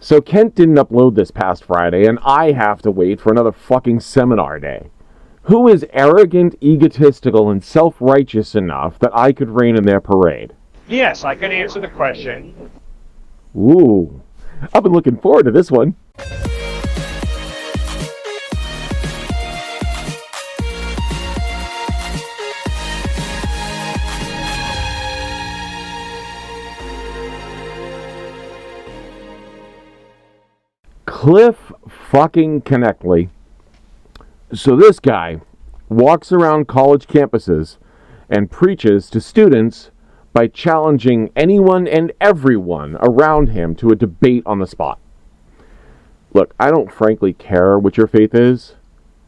So Kent didn't upload this past Friday, and I have to wait for another fucking seminar day. Who is arrogant, egotistical, and self-righteous enough that I could rain in their parade? Yes, I can answer the question. Ooh, I've been looking forward to this one. Cliff fucking Knechtle. So this guy walks around college campuses and preaches to students by challenging anyone and everyone around him to a debate on the spot. Look, I don't frankly care what your faith is.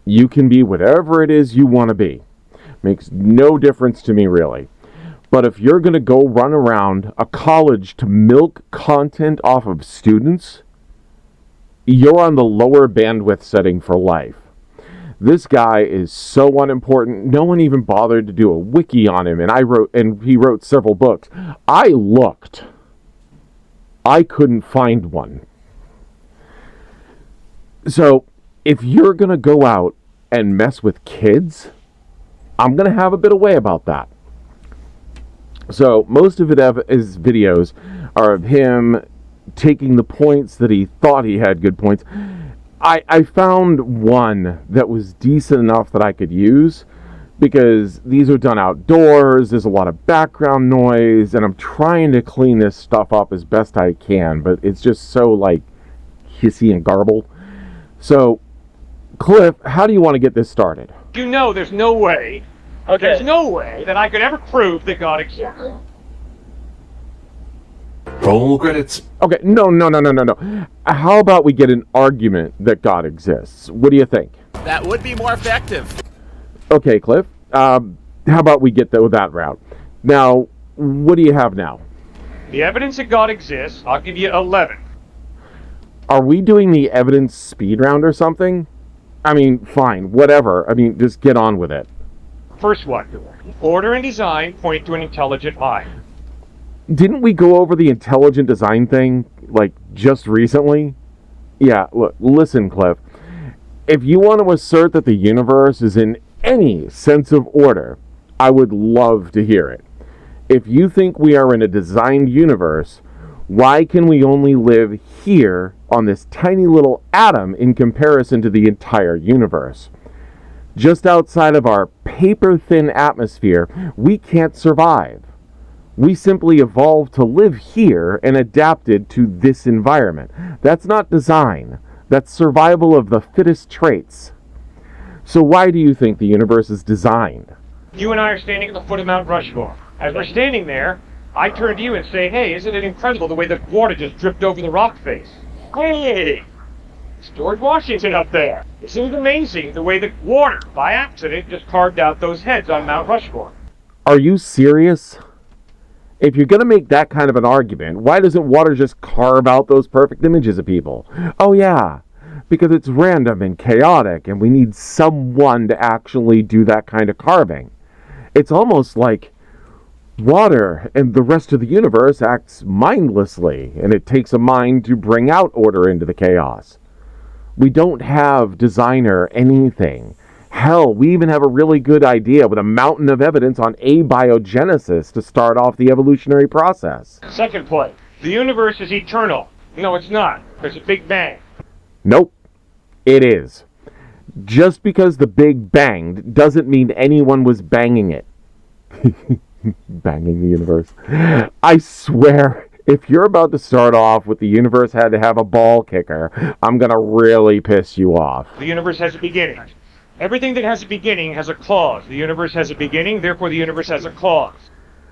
You can be whatever it is you want to be. Makes no difference to me, really. But if you're going to go run around a college to milk content off of students, you're on the lower bandwidth setting for life. This guy is so unimportant. No one even bothered to do a wiki on him, and he wrote several books. I looked. I couldn't find one. So, if you're going to go out and mess with kids, I'm going to have a bit of way about that. So, most of his videos are of him taking the points that he thought he had good points. I found one that was decent enough that I could use, because these are done outdoors, there's a lot of background noise, and I'm trying to clean this stuff up as best I can, but it's just so, hissy and garbled. So, Cliff, how do you want to get this started? You know there's no way, there's no way that I could ever prove that God exists. Roll credits. Okay, no. How about we get an argument that God exists? What do you think? That would be more effective. Okay, Cliff. How about we get that route? Now, what do you have now? The evidence that God exists, I'll give you 11. Are we doing the evidence speed round or something? I mean, fine, whatever. I mean, just get on with it. First one. Order and design point to an intelligent mind. Didn't we go over the intelligent design thing, just recently? Yeah, look, listen, Cliff. If you want to assert that the universe is in any sense of order, I would love to hear it. If you think we are in a designed universe, why can we only live here on this tiny little atom in comparison to the entire universe? Just outside of our paper-thin atmosphere, we can't survive. We simply evolved to live here and adapted to this environment. That's not design. That's survival of the fittest traits. So why do you think the universe is designed? You and I are standing at the foot of Mount Rushmore. As we're standing there, I turn to you and say, hey, isn't it incredible the way the water just dripped over the rock face? Hey, it's George Washington up there. Isn't it amazing the way the water, by accident, just carved out those heads on Mount Rushmore? Are you serious? If you're going to make that kind of an argument, why doesn't water just carve out those perfect images of people? Oh yeah, because it's random and chaotic, and we need someone to actually do that kind of carving. It's almost like water and the rest of the universe acts mindlessly, and it takes a mind to bring out order into the chaos. We don't have designer anything. Hell, we even have a really good idea with a mountain of evidence on abiogenesis to start off the evolutionary process. Second point, the universe is eternal. No, it's not. There's a Big Bang. Nope, it is. Just because the Big Banged doesn't mean anyone was banging it. Banging the universe. I swear, if you're about to start off with the universe had to have a ball kicker, I'm gonna really piss you off. The universe has a beginning. Everything that has a beginning has a cause. The universe has a beginning, therefore the universe has a cause.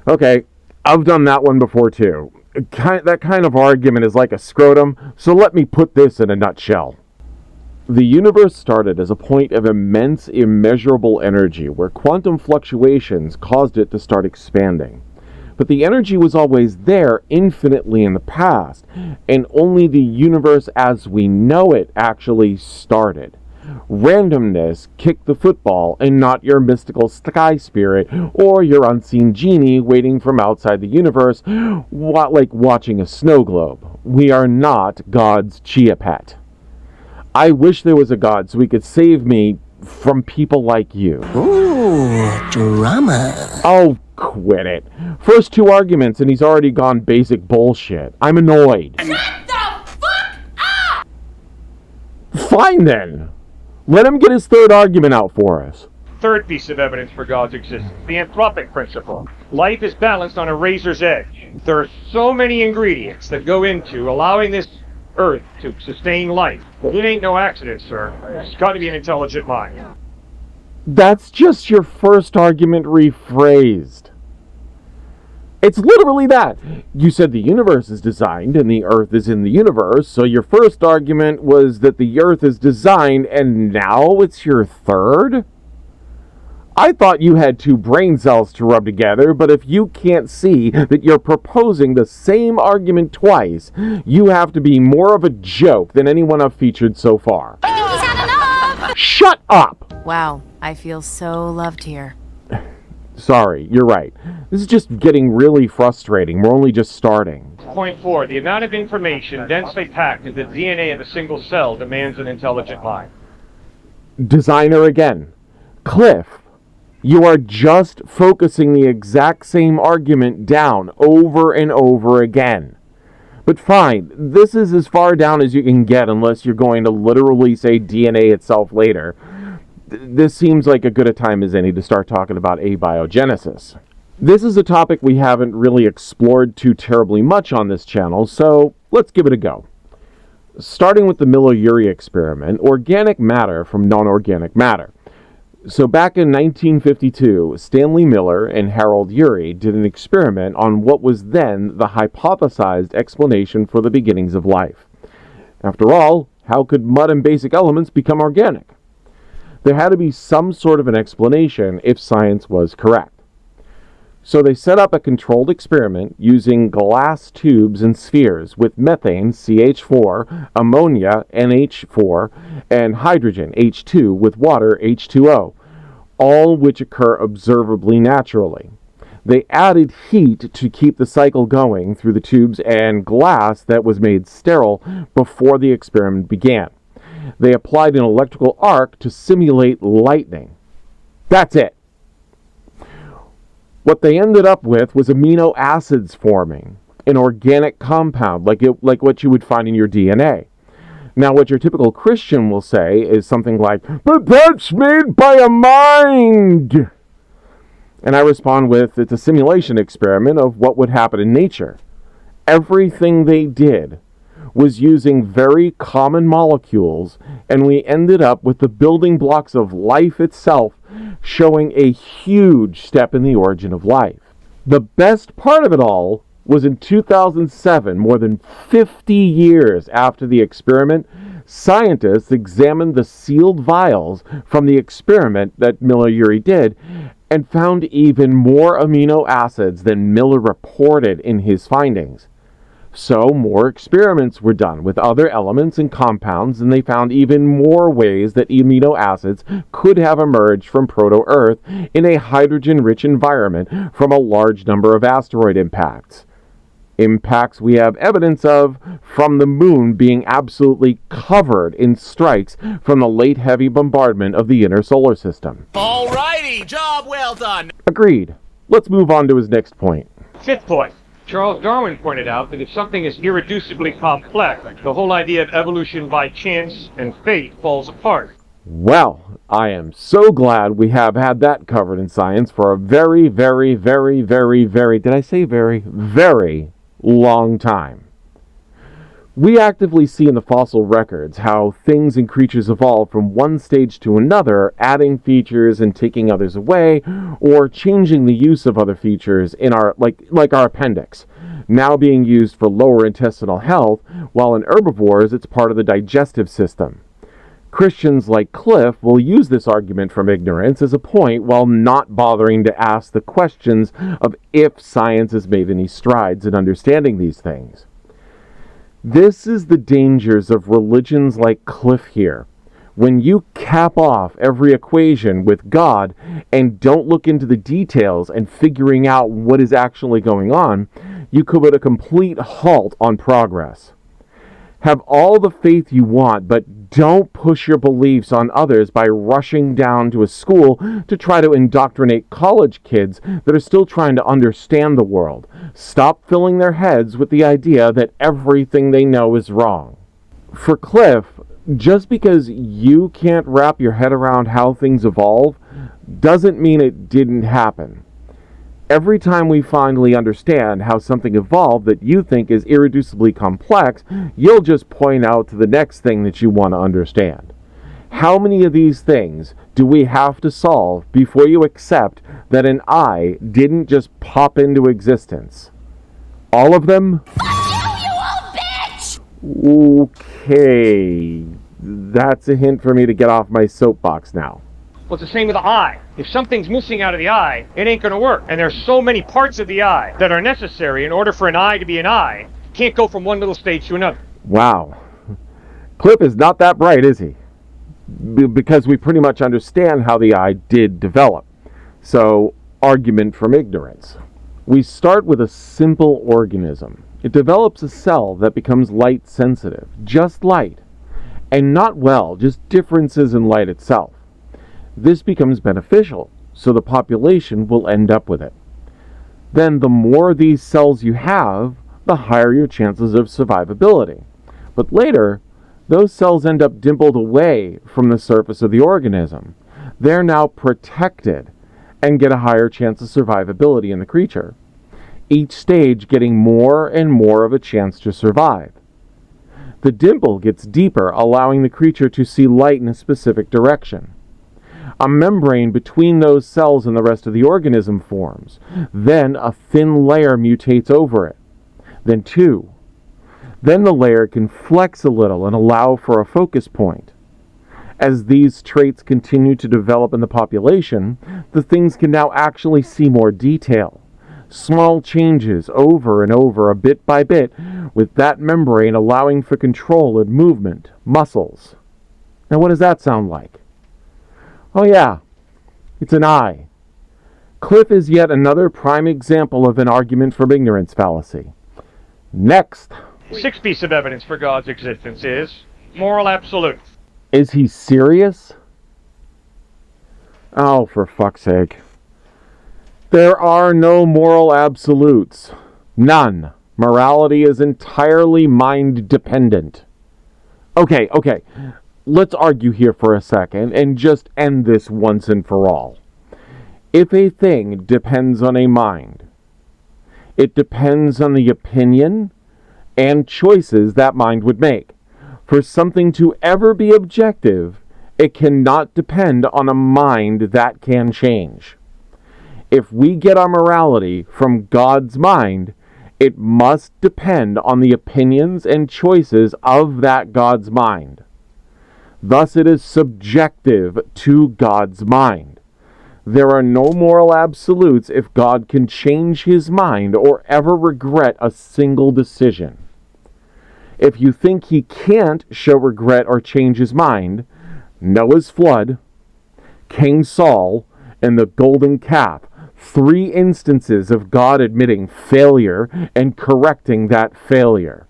Okay, I've done that one before too. That kind of argument is like a scrotum, so let me put this in a nutshell. The universe started as a point of immense, immeasurable energy where quantum fluctuations caused it to start expanding. But the energy was always there infinitely in the past, and only the universe as we know it actually started. Randomness kicked the football and not your mystical sky spirit or your unseen genie waiting from outside the universe, like watching a snow globe. We are not God's chia pet. I wish there was a God so he could save me from people like you. Ooh, drama. Oh, quit it. First two arguments and he's already gone basic bullshit. I'm annoyed. Shut the fuck up! Fine then. Let him get his third argument out for us. Third piece of evidence for God's existence, the anthropic principle. Life is balanced on a razor's edge. There are so many ingredients that go into allowing this Earth to sustain life. It ain't no accident, sir. It's got to be an intelligent mind. That's just your first argument rephrased. It's literally that. You said the universe is designed and the Earth is in the universe, so your first argument was that the Earth is designed, and now it's your third? I thought you had two brain cells to rub together, but if you can't see that you're proposing the same argument twice, you have to be more of a joke than anyone I've featured so far. I think he's had enough! Shut up! Wow, I feel so loved here. Sorry, you're right. This is just getting really frustrating. We're only just starting. Point 4. The amount of information densely packed in the DNA of a single cell demands an intelligent mind. Designer again. Cliff, you are just focusing the exact same argument down over and over again. But fine, this is as far down as you can get unless you're going to literally say DNA itself later. This seems like a good a time as any to start talking about abiogenesis. This is a topic we haven't really explored too terribly much on this channel, so let's give it a go. Starting with the Miller-Urey experiment, organic matter from non-organic matter. So back in 1952, Stanley Miller and Harold Urey did an experiment on what was then the hypothesized explanation for the beginnings of life. After all, how could mud and basic elements become organic? There had to be some sort of an explanation if science was correct. So they set up a controlled experiment using glass tubes and spheres with methane, CH4, ammonia, NH4, and hydrogen, H2, with water, H2O, all which occur observably naturally. They added heat to keep the cycle going through the tubes and glass that was made sterile before the experiment began. They applied an electrical arc to simulate lightning. That's it. What they ended up with was amino acids forming, an organic compound like what you would find in your DNA. Now, what your typical Christian will say is something like, "But that's made by a mind!" And I respond with, it's a simulation experiment of what would happen in nature. Everything they did was using very common molecules, and we ended up with the building blocks of life itself, showing a huge step in the origin of life. The best part of it all was in 2007, more than 50 years after the experiment, scientists examined the sealed vials from the experiment that Miller-Urey did and found even more amino acids than Miller reported in his findings. So more experiments were done with other elements and compounds, and they found even more ways that amino acids could have emerged from proto-Earth in a hydrogen-rich environment from a large number of asteroid impacts. Impacts we have evidence of from the moon being absolutely covered in strikes from the late heavy bombardment of the inner solar system. Alrighty, job well done. Agreed. Let's move on to his next point. Fifth point. Charles Darwin pointed out that if something is irreducibly complex, the whole idea of evolution by chance and fate falls apart. Well, I am so glad we have had that covered in science for a very, very, very, very, very, did I say very, very long time. We actively see in the fossil records how things and creatures evolve from one stage to another, adding features and taking others away, or changing the use of other features in our like our appendix, now being used for lower intestinal health, while in herbivores it's part of the digestive system. Christians like Cliff will use this argument from ignorance as a point while not bothering to ask the questions of if science has made any strides in understanding these things. This is the dangers of religions like Cliff here. When you cap off every equation with God and don't look into the details and figuring out what is actually going on, you could put a complete halt on progress. Have all the faith you want, but don't push your beliefs on others by rushing down to a school to try to indoctrinate college kids that are still trying to understand the world. Stop filling their heads with the idea that everything they know is wrong. For Cliff, just because you can't wrap your head around how things evolve doesn't mean it didn't happen. Every time we finally understand how something evolved that you think is irreducibly complex, you'll just point out to the next thing that you want to understand. How many of these things do we have to solve before you accept that an eye didn't just pop into existence? All of them? Okay, that's a hint for me to get off my soapbox now. Well, it's the same with the eye. If something's missing out of the eye, it ain't gonna work. And there's so many parts of the eye that are necessary in order for an eye to be an eye. Can't go from one little stage to another. Wow. Cliff is not that bright, is he? Because we pretty much understand how the eye did develop. So, argument from ignorance. We start with a simple organism. It develops a cell that becomes light sensitive, just light. And not well, just differences in light itself. This becomes beneficial, so the population will end up with it. Then the more of these cells you have, the higher your chances of survivability. But later, those cells end up dimpled away from the surface of the organism. They're now protected and get a higher chance of survivability in the creature. Each stage getting more and more of a chance to survive. The dimple gets deeper, allowing the creature to see light in a specific direction. A membrane between those cells and the rest of the organism forms. Then a thin layer mutates over it. Then two. Then the layer can flex a little and allow for a focus point. As these traits continue to develop in the population, the things can now actually see more detail. Small changes over and over, a bit by bit, with that membrane allowing for control and movement, muscles. Now what does that sound like? Oh yeah, it's an eye. Cliff is yet another prime example of an argument from ignorance fallacy. Next. Sixth piece of evidence for God's existence is moral absolutes. Is he serious? Oh, for fuck's sake. There are no moral absolutes. None. Morality is entirely mind-dependent. Okay. Let's argue here for a second and just end this once and for all. If a thing depends on a mind, it depends on the opinion and choices that mind would make. For something to ever be objective, it cannot depend on a mind that can change. If we get our morality from God's mind, it must depend on the opinions and choices of that God's mind. Thus it is subjective to God's mind. There are no moral absolutes if God can change his mind or ever regret a single decision. If you think he can't show regret or change his mind, Noah's flood, King Saul, and the golden calf, 3 instances of God admitting failure and correcting that failure.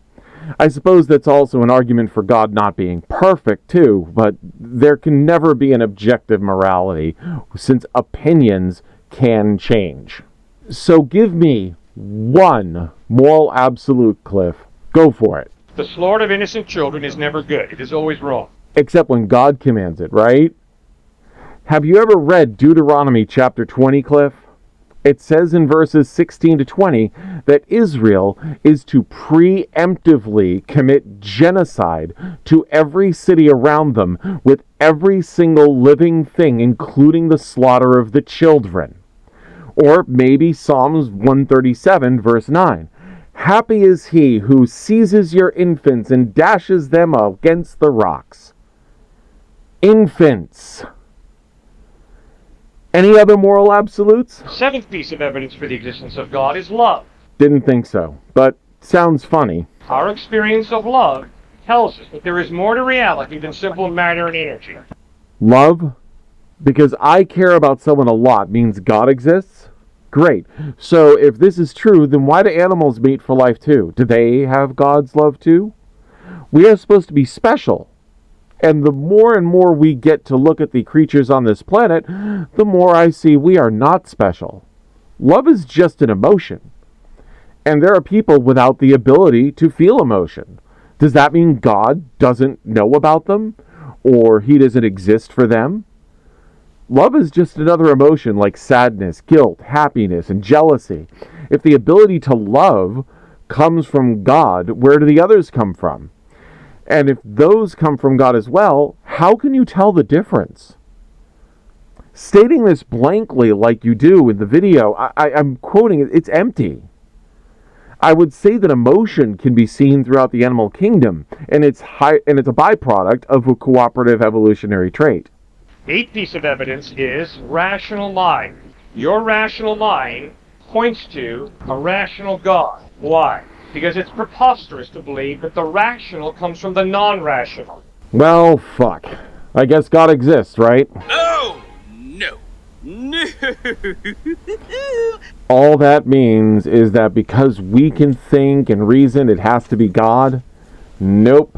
I suppose that's also an argument for God not being perfect too, but there can never be an objective morality since opinions can change. So give me one moral absolute, Cliff. Go for it. The slaughter of innocent children is never good. It is always wrong. Except when God commands it, right? Have you ever read Deuteronomy chapter 20, Cliff? It says in verses 16 to 20 that Israel is to preemptively commit genocide to every city around them with every single living thing, including the slaughter of the children. Or maybe Psalms 137, verse 9. Happy is he who seizes your infants and dashes them against the rocks. Infants. Any other moral absolutes? The seventh piece of evidence for the existence of God is love. Didn't think so, but sounds funny. Our experience of love tells us that there is more to reality than simple matter and energy. Love, because I care about someone a lot, means God exists? Great. So if this is true, then why do animals mate for life too? Do they have God's love too? We are supposed to be special. And the more and more we get to look at the creatures on this planet, the more I see we are not special. Love is just an emotion. And there are people without the ability to feel emotion. Does that mean God doesn't know about them? Or he doesn't exist for them? Love is just another emotion like sadness, guilt, happiness, and jealousy. If the ability to love comes from God, where do the others come from? And if those come from God as well, how can you tell the difference? Stating this blankly like you do in the video, I'm quoting it, it's empty. I would say that emotion can be seen throughout the animal kingdom, and it's a byproduct of a cooperative evolutionary trait. Eighth piece of evidence is rational mind. Your rational mind points to a rational God. Why? Because it's preposterous to believe that the rational comes from the non-rational. Well, fuck. I guess God exists, right? Oh, no. No. All that means is that because we can think and reason, it has to be God? Nope.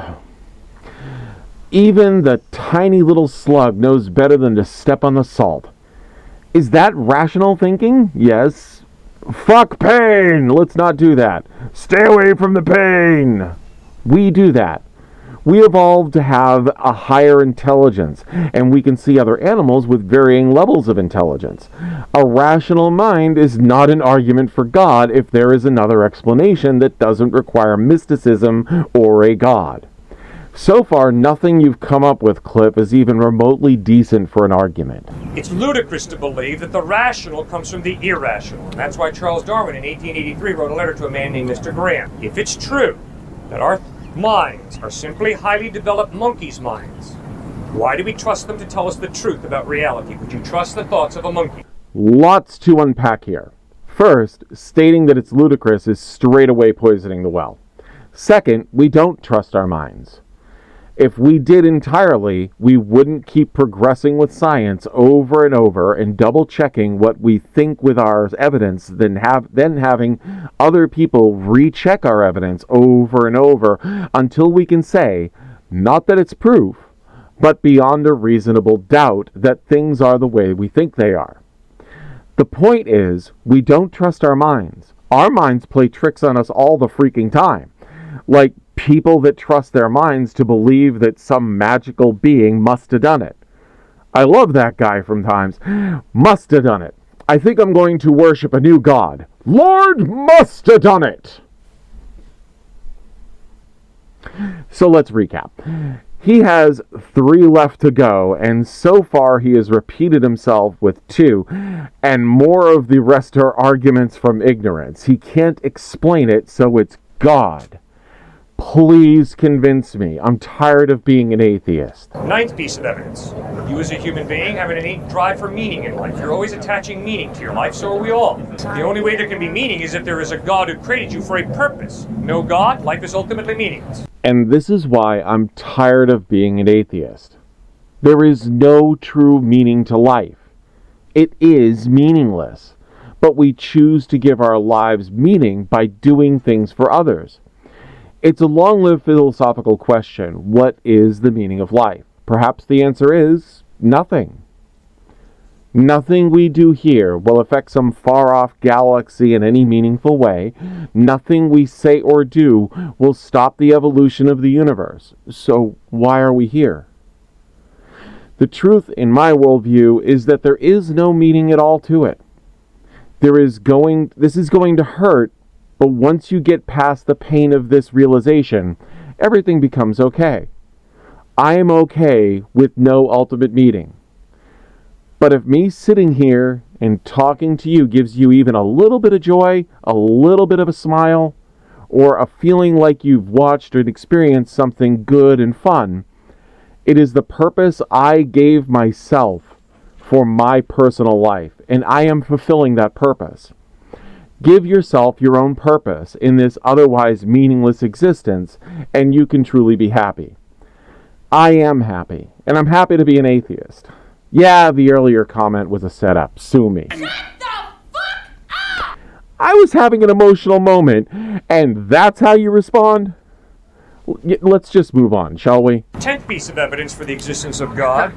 Even the tiny little slug knows better than to step on the salt. Is that rational thinking? Yes. Fuck pain! Let's not do that. Stay away from the pain! We do that. We evolved to have a higher intelligence, and we can see other animals with varying levels of intelligence. A rational mind is not an argument for God if there is another explanation that doesn't require mysticism or a God. So far, nothing you've come up with, Cliff, is even remotely decent for an argument. It's ludicrous to believe that the rational comes from the irrational. And that's why Charles Darwin in 1883 wrote a letter to a man named Mr. Graham. If it's true that our minds are simply highly developed monkeys' minds, why do we trust them to tell us the truth about reality? Would you trust the thoughts of a monkey? Lots to unpack here. First, stating that it's ludicrous is straight away poisoning the well. Second, we don't trust our minds. If we did entirely, we wouldn't keep progressing with science over and over and double-checking what we think with our evidence, then having other people recheck our evidence over and over until we can say, not that it's proof, but beyond a reasonable doubt that things are the way we think they are. The point is, we don't trust our minds. Our minds play tricks on us all the freaking time. Like people that trust their minds to believe that some magical being must have done it. I love that guy from times. Must have done it. I think I'm going to worship a new god. Lord must have done it. So let's recap. He has 3 left to go, and so far he has repeated himself with 2, and more of the rest are arguments from ignorance. He can't explain it, so it's God. Please convince me. I'm tired of being an atheist. Ninth piece of evidence. You as a human being have an innate drive for meaning in life. You're always attaching meaning to your life, so are we all. The only way there can be meaning is if there is a God who created you for a purpose. No God, life is ultimately meaningless. And this is why I'm tired of being an atheist. There is no true meaning to life. It is meaningless. But we choose to give our lives meaning by doing things for others. It's a long-lived philosophical question. What is the meaning of life? Perhaps the answer is nothing. Nothing we do here will affect some far-off galaxy in any meaningful way. Nothing we say or do will stop the evolution of the universe. So why are we here? The truth, in my worldview, is that there is no meaning at all to it. This is going to hurt, but once you get past the pain of this realization, everything becomes okay. I am okay with no ultimate meaning. But if me sitting here and talking to you gives you even a little bit of joy, a little bit of a smile, or a feeling like you've watched or experienced something good and fun, it is the purpose I gave myself for my personal life, and I am fulfilling that purpose. Give yourself your own purpose in this otherwise meaningless existence, and you can truly be happy. I am happy, and I'm happy to be an atheist. Yeah, the earlier comment was a setup. Sue me. Shut the fuck up! I was having an emotional moment, and that's how you respond? Let's just move on, shall we? 10th piece of evidence for the existence of God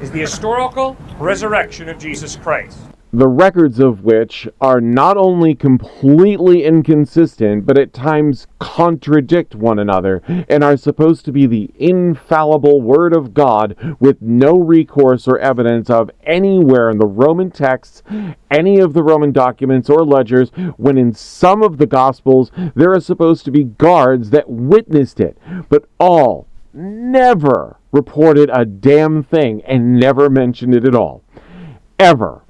is the historical resurrection of Jesus Christ. The records of which are not only completely inconsistent, but at times contradict one another, and are supposed to be the infallible Word of God with no recourse or evidence of anywhere in the Roman texts, any of the Roman documents or ledgers, when in some of the Gospels there are supposed to be guards that witnessed it, but all never reported a damn thing and never mentioned it at all. Ever.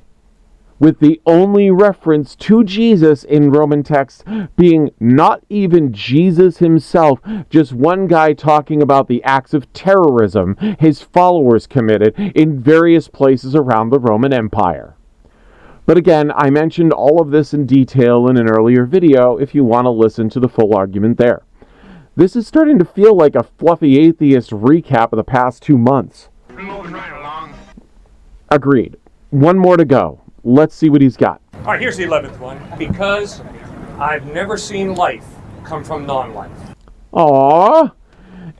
With the only reference to Jesus in Roman texts being not even Jesus himself, just one guy talking about the acts of terrorism his followers committed in various places around the Roman Empire. But again, I mentioned all of this in detail in an earlier video if you want to listen to the full argument there. This is starting to feel like a fluffy atheist recap of the past 2 months. Moving right along. Agreed. One more to go. Let's see what he's got. All right, here's the 11th one. Because I've never seen life come from non-life. Aww.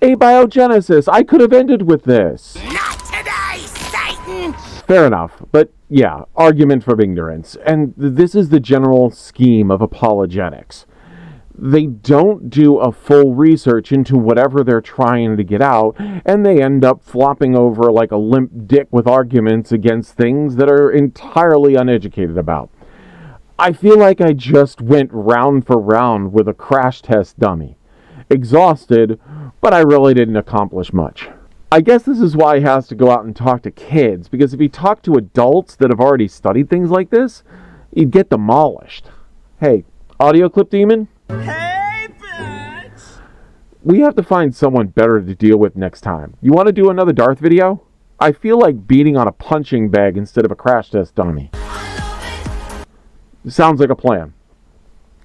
Abiogenesis. I could have ended with this. Not today, Satan! Fair enough. But yeah, argument from ignorance. And this is the general scheme of apologetics. They don't do a full research into whatever they're trying to get out, and they end up flopping over like a limp dick with arguments against things that are entirely uneducated about. I feel like I just went round for round with a crash test dummy. Exhausted, but I really didn't accomplish much. I guess this is why he has to go out and talk to kids, because if he talked to adults that have already studied things like this, he'd get demolished. Hey, audio clip demon? Hey, bitch! We have to find someone better to deal with next time. You want to do another Darth video? I feel like beating on a punching bag instead of a crash test dummy. Sounds like a plan.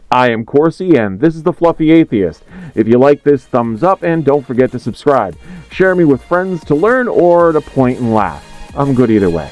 I am Corsi, and this is the Fluffy Atheist. If you like this, thumbs up, and don't forget to subscribe. Share me with friends to learn or to point and laugh. I'm good either way.